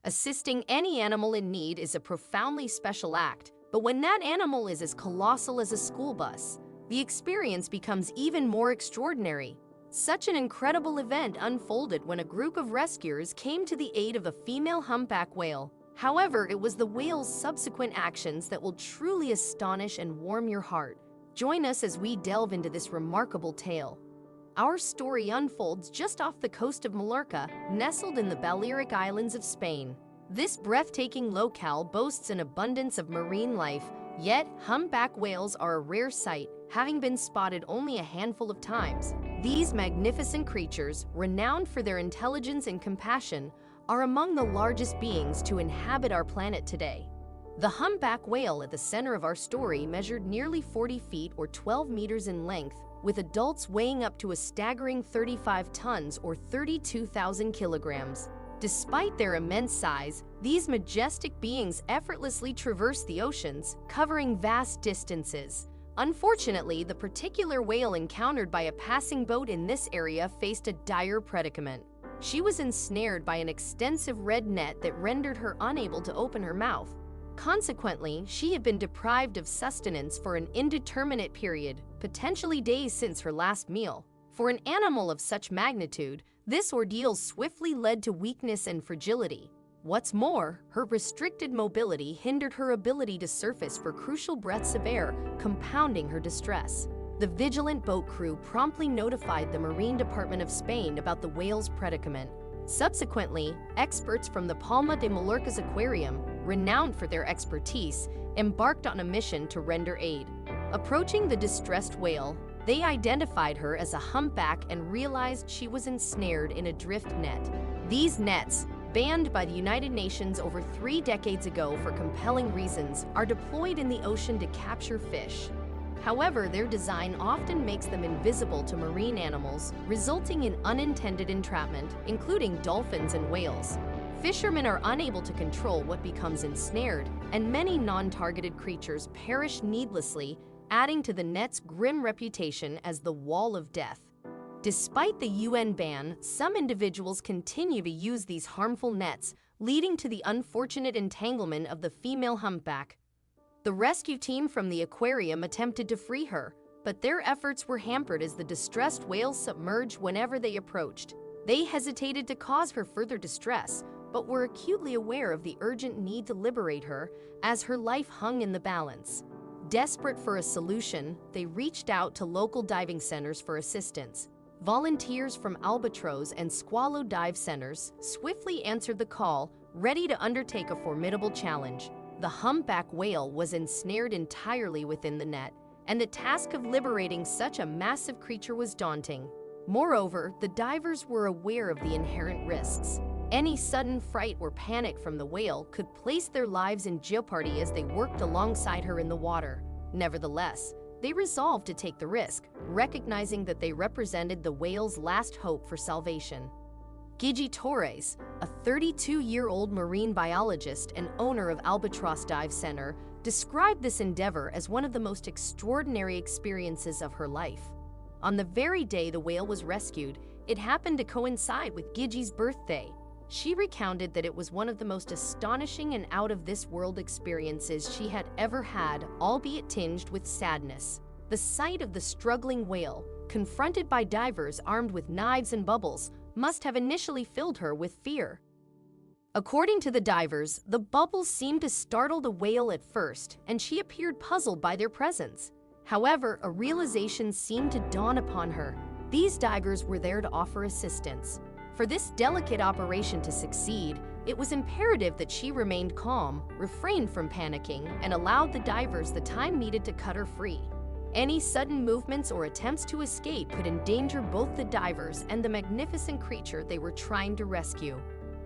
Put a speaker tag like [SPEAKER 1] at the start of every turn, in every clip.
[SPEAKER 1] Assisting any animal in need is a profoundly special act, but when that animal is as colossal as a school bus, the experience becomes even more extraordinary. Such an incredible event unfolded when a group of rescuers came to the aid of a female humpback whale. However, it was the whale's subsequent actions that will truly astonish and warm your heart. Join us as we delve into this remarkable tale. Our story unfolds just off the coast of Mallorca, nestled in the Balearic Islands of Spain. This breathtaking locale boasts an abundance of marine life, yet humpback whales are a rare sight, having been spotted only a handful of times. These magnificent creatures, renowned for their intelligence and compassion, are among the largest beings to inhabit our planet today. The humpback whale at the center of our story measured nearly 40 feet or 12 meters in length, with adults weighing up to a staggering 35 tons or 32,000 kilograms. Despite their immense size, these majestic beings effortlessly traverse the oceans, covering vast distances. Unfortunately, the particular whale encountered by a passing boat in this area faced a dire predicament. She was ensnared by an extensive red net that rendered her unable to open her mouth. Consequently, she had been deprived of sustenance for an indeterminate period, potentially days since her last meal. For an animal of such magnitude, this ordeal swiftly led to weakness and fragility. What's more, her restricted mobility hindered her ability to surface for crucial breaths of air, compounding her distress. The vigilant boat crew promptly notified the Marine Department of Spain about the whale's predicament. Subsequently, experts from the Palma de Mallorca's aquarium, renowned for their expertise, embarked on a mission to render aid. Approaching the distressed whale, they identified her as a humpback and realized she was ensnared in a drift net. These nets, banned by the United Nations over 3 decades ago for compelling reasons, are deployed in the ocean to capture fish. However, their design often makes them invisible to marine animals, resulting in unintended entrapment, including dolphins and whales. Fishermen are unable to control what becomes ensnared, and many non-targeted creatures perish needlessly, adding to the net's grim reputation as the wall of death. Despite the UN ban, some individuals continue to use these harmful nets, leading to the unfortunate entanglement of the female humpback. The rescue team from the aquarium attempted to free her, but their efforts were hampered as the distressed whales submerged whenever they approached. They hesitated to cause her further distress, but were acutely aware of the urgent need to liberate her, as her life hung in the balance. Desperate for a solution, they reached out to local diving centers for assistance. Volunteers from Albatross and Squalo dive centers swiftly answered the call, ready to undertake a formidable challenge. The humpback whale was ensnared entirely within the net, and the task of liberating such a massive creature was daunting. Moreover, the divers were aware of the inherent risks. Any sudden fright or panic from the whale could place their lives in jeopardy as they worked alongside her in the water. Nevertheless, they resolved to take the risk, recognizing that they represented the whale's last hope for salvation. Gigi Torres, a 32-year-old marine biologist and owner of Albatross Dive Center, described this endeavor as one of the most extraordinary experiences of her life. On the very day the whale was rescued, it happened to coincide with Gigi's birthday. She recounted that it was one of the most astonishing and out-of-this-world experiences she had ever had, albeit tinged with sadness. The sight of the struggling whale, confronted by divers armed with knives and bubbles, must have initially filled her with fear. According to the divers, the bubbles seemed to startle the whale at first, and she appeared puzzled by their presence. However, a realization seemed to dawn upon her. These divers were there to offer assistance. For this delicate operation to succeed, it was imperative that she remained calm, refrained from panicking, and allowed the divers the time needed to cut her free. Any sudden movements or attempts to escape could endanger both the divers and the magnificent creature they were trying to rescue.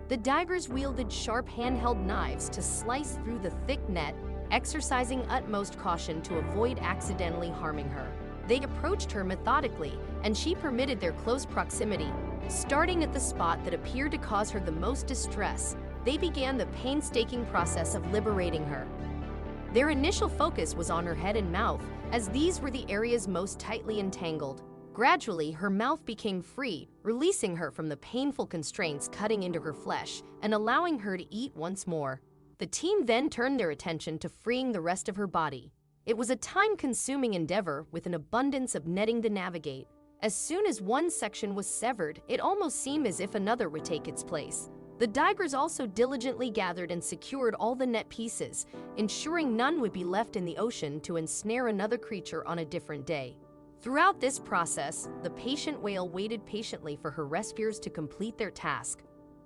[SPEAKER 1] The divers wielded sharp handheld knives to slice through the thick net, exercising utmost caution to avoid accidentally harming her. They approached her methodically, and she permitted their close proximity. Starting at the spot that appeared to cause her the most distress, they began the painstaking process of liberating her. Their initial focus was on her head and mouth, as these were the areas most tightly entangled. Gradually, her mouth became free, releasing her from the painful constraints cutting into her flesh and allowing her to eat once more. The team then turned their attention to freeing the rest of her body. It was a time-consuming endeavor with an abundance of netting to navigate. As soon as one section was severed, it almost seemed as if another would take its place. The divers also diligently gathered and secured all the net pieces, ensuring none would be left in the ocean to ensnare another creature on a different day. Throughout this process, the patient whale waited patiently for her rescuers to complete their task.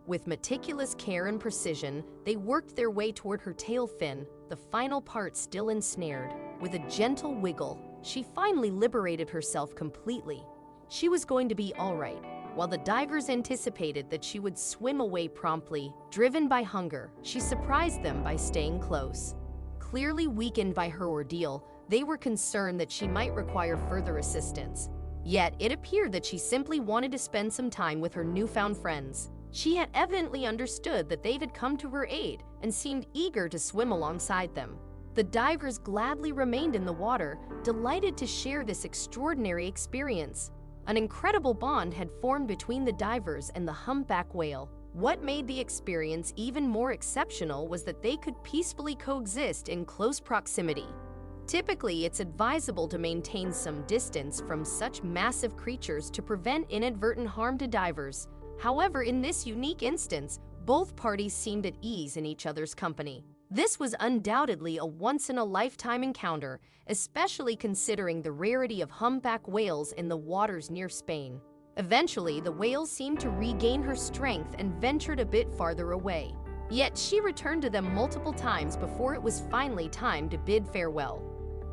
[SPEAKER 1] With meticulous care and precision, they worked their way toward her tail fin, the final part still ensnared. With a gentle wiggle, she finally liberated herself completely. She was going to be all right. While the divers anticipated that she would swim away promptly, driven by hunger, she surprised them by staying close. Clearly weakened by her ordeal, they were concerned that she might require further assistance. Yet, it appeared that she simply wanted to spend some time with her newfound friends. She had evidently understood that they had come to her aid and seemed eager to swim alongside them. The divers gladly remained in the water, delighted to share this extraordinary experience. An incredible bond had formed between the divers and the humpback whale. What made the experience even more exceptional was that they could peacefully coexist in close proximity. Typically, it's advisable to maintain some distance from such massive creatures to prevent inadvertent harm to divers. However, in this unique instance, both parties seemed at ease in each other's company. This was undoubtedly a once-in-a-lifetime encounter, especially considering the rarity of humpback whales in the waters near Spain. Eventually, the whale seemed to regain her strength and ventured a bit farther away. Yet she returned to them multiple times before it was finally time to bid farewell.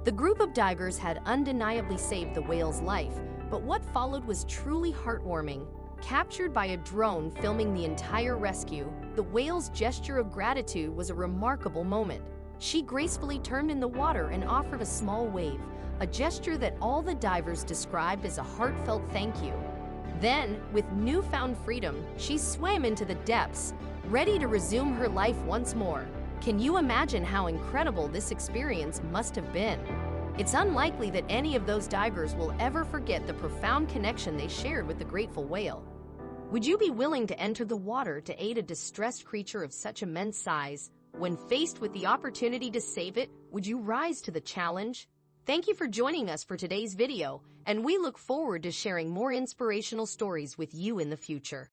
[SPEAKER 1] The group of divers had undeniably saved the whale's life, but what followed was truly heartwarming. Captured by a drone filming the entire rescue, the whale's gesture of gratitude was a remarkable moment. She gracefully turned in the water and offered a small wave, a gesture that all the divers described as a heartfelt thank you. Then, with newfound freedom, she swam into the depths, ready to resume her life once more. Can you imagine how incredible this experience must have been? It's unlikely that any of those divers will ever forget the profound connection they shared with the grateful whale. Would you be willing to enter the water to aid a distressed creature of such immense size? When faced with the opportunity to save it, would you rise to the challenge? Thank you for joining us for today's video, and we look forward to sharing more inspirational stories with you in the future.